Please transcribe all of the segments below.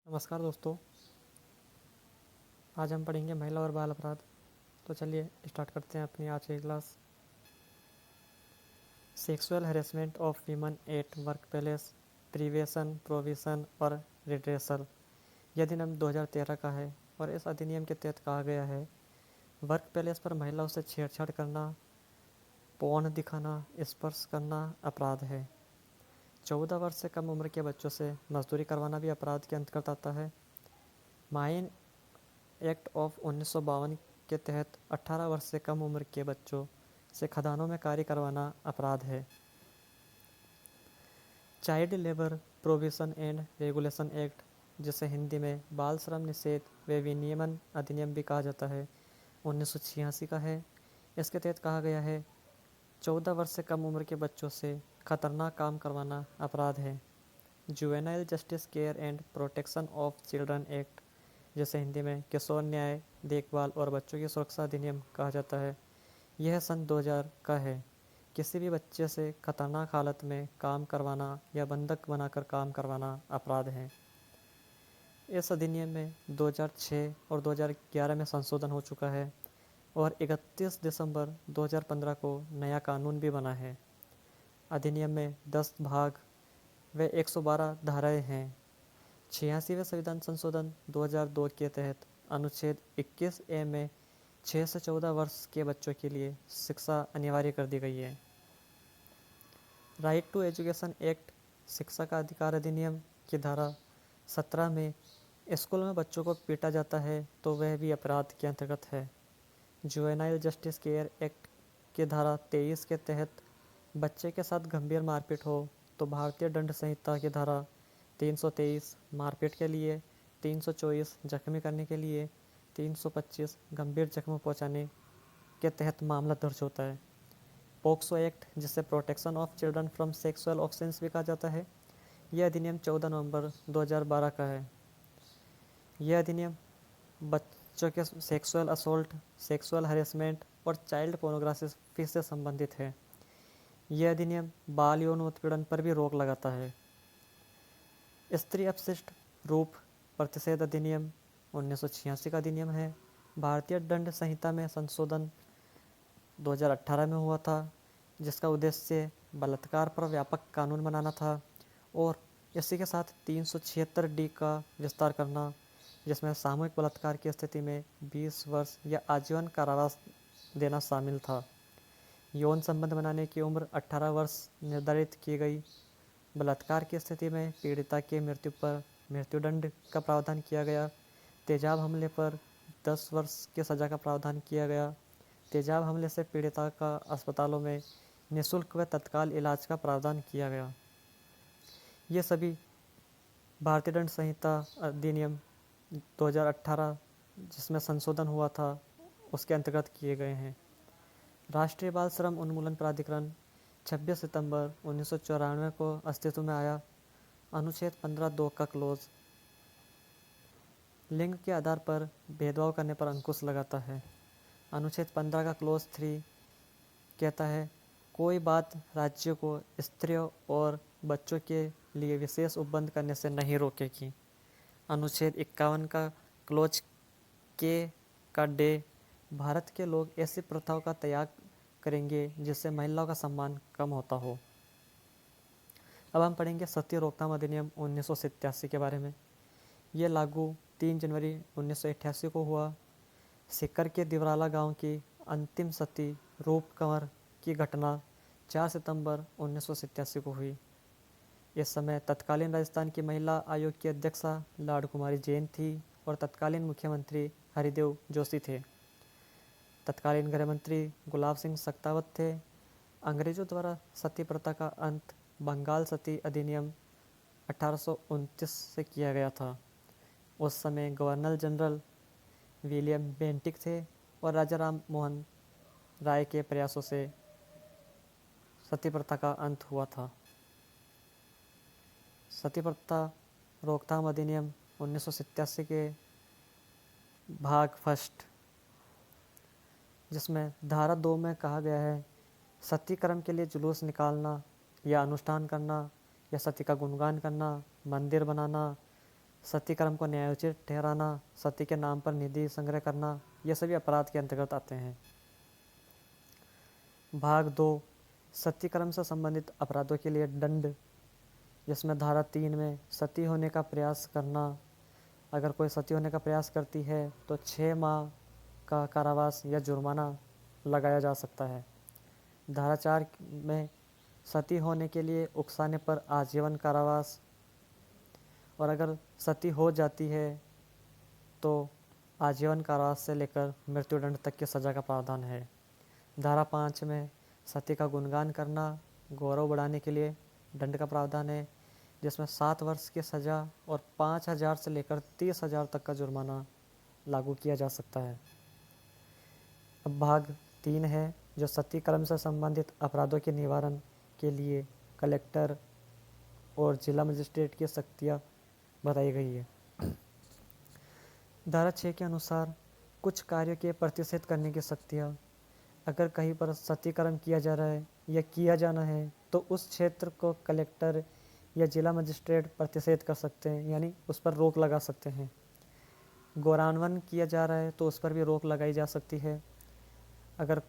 नमस्कार दोस्तों, आज हम पढ़ेंगे महिला और बाल अपराध। तो चलिए स्टार्ट करते हैं अपनी आज की class. Sexual harassment of women at work place, prevention, provision और रिड्रेसल। यह अधिनियम 2013 का है और इस अधिनियम के तहत कहा गया है वर्क प्लेस पर महिलाओं से छेड़छाड़ करना, पौन दिखाना, स्पर्श करना अपराध है। 14 वर्ष से कम उम्र के बच्चों से मजदूरी करवाना भी अपराध के अंतर्गत आता है। माइन एक्ट ऑफ 1952 के तहत 18 वर्ष से कम उम्र के बच्चों से खदानों में कार्य करवाना अपराध है। Child labour provision and regulation act, जिसे हिंदी में बाल श्रम निषेध व विनियमन अधिनियम भी कहा जाता है, 1986 का है। इसके तहत कहा गया है 14 वर्ष से कम उम्र के बच्चों से खतरनाक काम करवाना अपराध है। Juvenile justice care and protection of children act, जिसे हिंदी में किशोर न्याय, देखभाल और बच्चों की सुरक्षा अधिनियम कहा जाता है, यह सन 2000 का है। किसी भी बच्चे से खतरनाक हालत में काम करवाना या बंधक बनाकर काम करवाना अपराध है। इस अधिनियम में 2006 और 2011 में संशोधन हो चुका है और 31 दिसंबर 2015 को नया कानून भी बना है। अधिनियम में 10 भाग व 112 धाराएं हैं। 86वें संविधान संशोधन 2002 के तहत अनुच्छेद 21A में 6 से 14 वर्ष के बच्चों के लिए शिक्षा अनिवार्य कर दी गई है। राइट टू एजुकेशन एक्ट, शिक्षा का अधिकार अधिनियम की धारा 17 में स्कूल में बच्चों को पीटा जाता है तो वह भी अपराध के अंतर्गत है। जुवेनाइल जस्टिस केयर एक्ट की धारा 23 के तहत बच्चे के साथ गंभीर मारपीट हो तो भारतीय दंड संहिता की धारा 323 मारपीट के लिए, 324 जख्मी करने के लिए, 325 गंभीर जख्म पहुंचाने के तहत मामला दर्ज होता है। पोक्सो एक्ट, जिसे protection of children from sexual offence भी कहा जाता है, यह अधिनियम 14 नवंबर 2012 का है। यह अधिनियम बच्चों के सेक्सुअल असोल्ट, सेक्सुअल हरेसमेंट और चाइल्ड पोर्नोग्राफी से संबंधित है। यह अधिनियम बाल यौन उत्पीड़न पर भी रोक लगाता है। स्त्री अपशिष्ट रूप प्रतिषेध अधिनियम 1986 का अधिनियम है। भारतीय दंड संहिता में संशोधन 2018 में हुआ था, जिसका उद्देश्य बलात्कार पर व्यापक कानून बनाना था और इसी के साथ 376D का विस्तार करना, जिसमें सामूहिक बलात्कार की स्थिति में 20 वर्ष या आजीवन कारावास देना शामिल था। यौन संबंध बनाने की उम्र 18 वर्ष निर्धारित की गई। बलात्कार की स्थिति में पीड़िता की मृत्यु पर मृत्युदंड का प्रावधान किया गया। तेजाब हमले पर 10 वर्ष की सज़ा का प्रावधान किया गया। तेजाब हमले से पीड़िता का अस्पतालों में निःशुल्क व तत्काल इलाज का प्रावधान किया गया। ये सभी भारतीय दंड संहिता अधिनियम 2018 जिसमें संशोधन हुआ था उसके अंतर्गत किए गए हैं। राष्ट्रीय बाल श्रम उन्मूलन प्राधिकरण 26 सितंबर 1994 को अस्तित्व में आया। अनुच्छेद 15(2) का क्लोज लिंग के आधार पर भेदभाव करने पर अंकुश लगाता है। अनुच्छेद 15 का क्लोज 3 कहता है कोई बात राज्य को स्त्रियों और बच्चों के लिए विशेष उपबंध करने से नहीं रोकेगी। अनुच्छेद 51 का क्लोज के का डे भारत के लोग ऐसी प्रथाओं का त्याग करेंगे जिससे महिलाओं का सम्मान कम होता हो। अब हम पढ़ेंगे सती रोकथाम अधिनियम 1987 के बारे में। ये लागू 3 जनवरी 1988 को हुआ। सीकर के दिवराला गांव की अंतिम सती रूप कंवर की घटना 4 सितंबर 1987 को हुई। इस समय तत्कालीन राजस्थान की महिला आयोग की अध्यक्षा लाड कुमारी जैन थी और तत्कालीन मुख्यमंत्री हरिदेव जोशी थे। तत्कालीन गृह मंत्री गुलाब सिंह सख्तावत थे। अंग्रेजों द्वारा सती प्रथा का अंत बंगाल सती अधिनियम 1829 से किया गया था। उस समय गवर्नर जनरल विलियम बेंटिक थे और राजा राम मोहन राय के प्रयासों से सती प्रथा का अंत हुआ था। सती प्रथा रोकथाम अधिनियम 1987 के भाग फर्स्ट, जिसमें धारा 2 में कहा गया है सती कर्म के लिए जुलूस निकालना या अनुष्ठान करना या सती का गुणगान करना, मंदिर बनाना, सती कर्म को न्यायोचित ठहराना, सती के नाम पर निधि संग्रह करना, ये सभी अपराध के अंतर्गत आते हैं। भाग 2 सती कर्म से संबंधित अपराधों के लिए दंड, जिसमें धारा 3 में सती होने का प्रयास करना, अगर कोई सती होने का प्रयास करती है तो 6 माह का कारावास या जुर्माना लगाया जा सकता है। धारा 4 में सती होने के लिए उकसाने पर आजीवन कारावास, और अगर सती हो जाती है तो आजीवन कारावास से लेकर मृत्युदंड तक की सज़ा का प्रावधान है। धारा 5 में सती का गुणगान करना, गौरव बढ़ाने के लिए दंड का प्रावधान है, जिसमें 7 वर्ष की सज़ा और 5,000 से लेकर 30,000 तक का जुर्माना लागू किया जा सकता है। अब भाग 3 है, जो सती कर्म से संबंधित अपराधों के निवारण के लिए कलेक्टर और जिला मजिस्ट्रेट की शक्तियाँ बताई गई है। धारा 6 के अनुसार कुछ कार्यों के प्रतिषेध करने की शक्तियाँ, अगर कहीं पर सती कर्म किया जा रहा है या किया जाना है तो उस क्षेत्र को कलेक्टर या जिला मजिस्ट्रेट प्रतिषेध कर सकते हैं, यानी उस पर रोक लगा सकते हैं। गौरान्वन किया जा रहा है तो उस पर भी रोक लगाई जा सकती है। अगर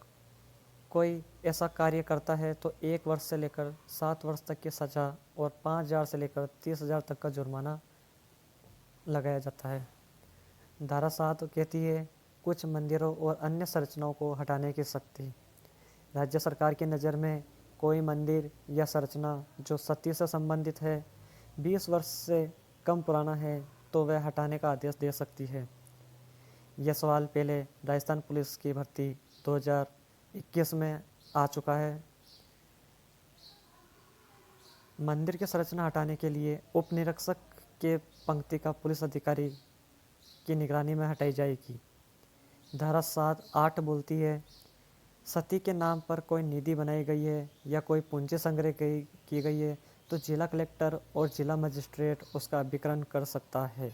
कोई ऐसा कार्य करता है तो 1 वर्ष से लेकर 7 वर्ष तक की सज़ा और 5,000 से लेकर 30,000 तक का जुर्माना लगाया जाता है। धारा 7 कहती है कुछ मंदिरों और अन्य संरचनाओं को हटाने की शक्ति। राज्य सरकार की नज़र में कोई मंदिर या संरचना जो सती से संबंधित है, 20 वर्ष से कम पुराना है तो वह हटाने का आदेश दे सकती है। यह सवाल पहले राजस्थान पुलिस की भर्ती 2021 में आ चुका है। मंदिर की संरचना हटाने के लिए उप निरीक्षक के पंक्ति का पुलिस अधिकारी की निगरानी में हटाई जाएगी। धारा 7-8 बोलती है सती के नाम पर कोई निधि बनाई गई है या कोई पूंजी संग्रह की गई है तो जिला कलेक्टर और जिला मजिस्ट्रेट उसका अभिकरण कर सकता है।